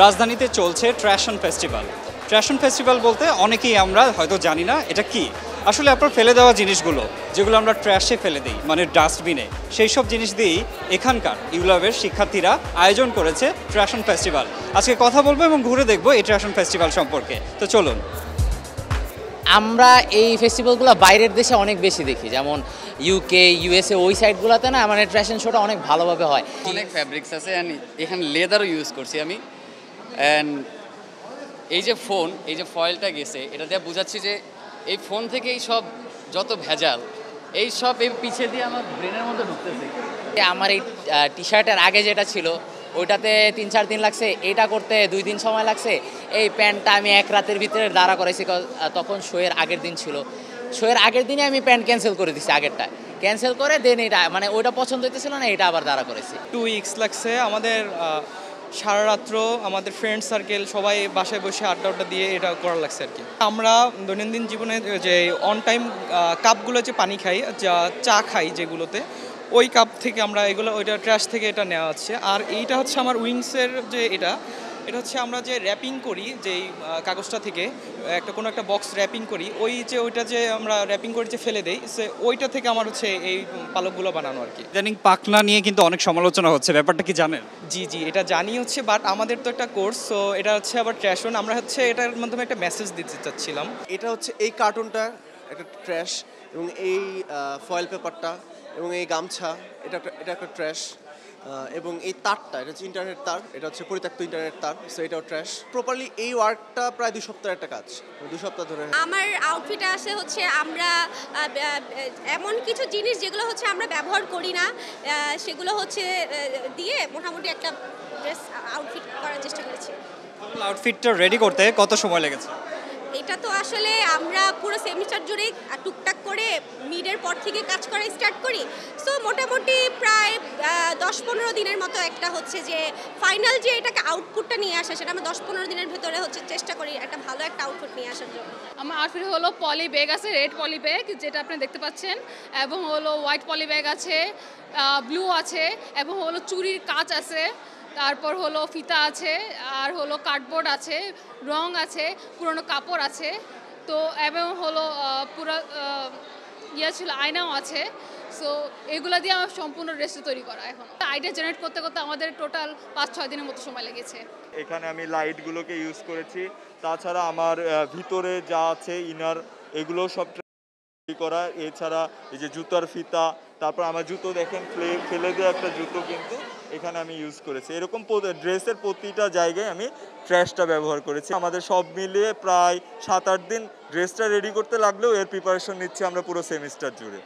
রাজধানীতে চলছে ট্র্যাশন festival. ট্র্যাশন festival বলতে অনেকেই আমরা হয়তো জানি না এটা কি। আসলে আপনার ফেলে দেওয়া জিনিসগুলো যেগুলো আমরা ট্র্যাশে ফেলে দিই, মানে ডাস্টবিনে, সেই সব জিনিস দিয়েই এখানকার ইউল্যাবের শিক্ষার্থীরা আয়োজন করেছে ট্র্যাশন ফেস্টিভ্যাল। আজকে কথা বলবো এবং ঘুরে দেখবো এই ট্র্যাশন ফেস্টিভ্যাল সম্পর্কে। তো চলুন। আমরা এই ফেস্টিভ্যালগুলো বাইরের দেশে অনেক বেশি দেখি, যেমন ইউকে, ইউএসএ, ওই সাইডগুলোতে না মানে ট্র্যাশন শোটা অনেক ভালোভাবে হয়। অনেক ফ্যাব্রিক্স আছে অ্যান্ড এখানে লেদারও ইউজ করছি আমি। অ্যান্ড এই যে ফোন, এই যে ফয়েলটা গেছে, এটা দিয়ে বোঝাচ্ছি যে এই ফোন থেকেই সব যত ভেজাল এই সব এই পিছে দিয়ে আমার ব্রেনের মধ্যে ঢুকতেছে। আমার এই টি শার্টের আগে যেটা ছিল ওইটাতে 3-4 দিন লাগছে, এটা করতে 2 দিন সময় লাগছে। এই প্যান্টটা আমি এক রাতের ভিতরে দাঁড়া করাইছি, তখন শোয়ের আগের দিন ছিল। শোয়ের আগের দিনে আমি প্যান্ট ক্যান্সেল করে দিছি, আগেরটা ক্যান্সেল করে দেন এটা মানে ওইটা পছন্দ হইতেছিল না, এটা আবার দাঁড়া করেছি। 2 উইকস লাগছে আমাদের। সারা রাত্র আমাদের ফ্রেন্ড সার্কেল সবাই বাসায় বসে আড্ডা দিয়ে এটা করা লাগছে আর কি। আমরা দৈনন্দিন জীবনে যে অন টাইম কাপগুলো যে পানি খাই, চা খাই যেগুলোতে, ওই কাপ থেকে আমরা এগুলো ওইটা ট্র্যাশ থেকে এটা নেওয়া হচ্ছে। আর এইটা হচ্ছে আমার উইংসের যে এটা হচ্ছে আমরা যে র্যাপিং করি, যেই কাগজটা থেকে কোনো একটা বক্স র্যাপিং করি, ওইটা যে আমরা র্যাপিং করে যে ফেলে দেই, ওইটা থেকে আমার হচ্ছে এই পালকগুলো বানানো আর কি। ইদানিং পাখনা নিয়ে কিন্তু অনেক সমালোচনা হচ্ছে, ব্যাপারটা কি জানেন? জি এটা জানি হচ্ছে, বাট আমাদের তো একটা কোর্স, সো এটা হচ্ছে আবার ট্র্যাশন, আমরা হচ্ছে এটার মাধ্যমে একটা মেসেজ দিতে চাচ্ছিলাম। এটা হচ্ছে এই কার্টুনটা একটা ট্র্যাশ, এবং এই ফয়েল পেপারটা এবং এই গামছা এটা একটা ট্র্যাশ, এবং এই তারটা এটা হচ্ছে ইন্টারনেট তার, এটা হচ্ছে পরিত্যক্ত ইন্টারনেট তার, সো এটাও ট্র্যাশ। প্রপারলি এই ওয়ার্কটা প্রায় 2 সপ্তাহের একটা কাজ, 2 সপ্তাহ ধরে। আমার আউটফিটে আসে হচ্ছে আমরা এমন কিছু জিনিস যেগুলো হচ্ছে আমরা ব্যবহার করি না, সেগুলো হচ্ছে দিয়ে মোটামুটি একটা ড্রেস আউটফিট করার চেষ্টা করেছি। আউটফিটটা রেডি করতে কত সময় লেগেছে? এটা তো আসলে আমরা পুরো সেমিস্টার জুড়ে টুকটাক করে মিডের পর থেকে কাজ করা স্টার্ট করি, সো মোটামুটি প্রায় 10-15 দিনের মতো একটা হচ্ছে যে ফাইনাল যে এটাকে আউটপুটটা নিয়ে আসা, সেটা আমরা 10-15 দিনের ভেতরে হচ্ছে চেষ্টা করি একটা ভালো একটা আউটপুট নিয়ে আসার জন্য। আমার আউটফিট হলো পলি ব্যাগ আছে, রেড পলি ব্যাগ যেটা আপনি দেখতে পাচ্ছেন, এবং হলো হোয়াইট পলি ব্যাগ আছে, ব্লু আছে, এবং হলো চুড়ির কাজ আছে, তারপর হলো ফিতা আছে, আর হলো কার্ডবোর্ড আছে, রং আছে, পুরনো কাপড় আছে, তো এবং হলো পুরো ছিল আয়নাও আছে। সো এগুলো দিয়ে আমার সম্পূর্ণ ড্রেসটা তৈরি করা। এখন আইডিয়া জেনারেট করতে করতে আমাদের টোটাল 5-6 দিনের মতো সময় লেগেছে। এখানে আমি লাইটগুলোকে ইউজ করেছি, তাছাড়া আমার ভিতরে যা আছে ইনার এগুলো সব করা। এছাড়া এই যে জুতার ফিতা, তারপর আমার জুতো দেখেন ফেলে দেওয়া একটা জুতো কিন্তু এখানে আমি ইউজ করেছি। এরকম ড্রেসের প্রতিটা জায়গায় আমি ট্র্যাশটা ব্যবহার করেছি। আমাদের সব মিলিয়ে প্রায় 7-8 দিন ড্রেসটা রেডি করতে লাগলেও এর প্রিপারেশন নিচ্ছি আমরা পুরো সেমিস্টার জুড়ে।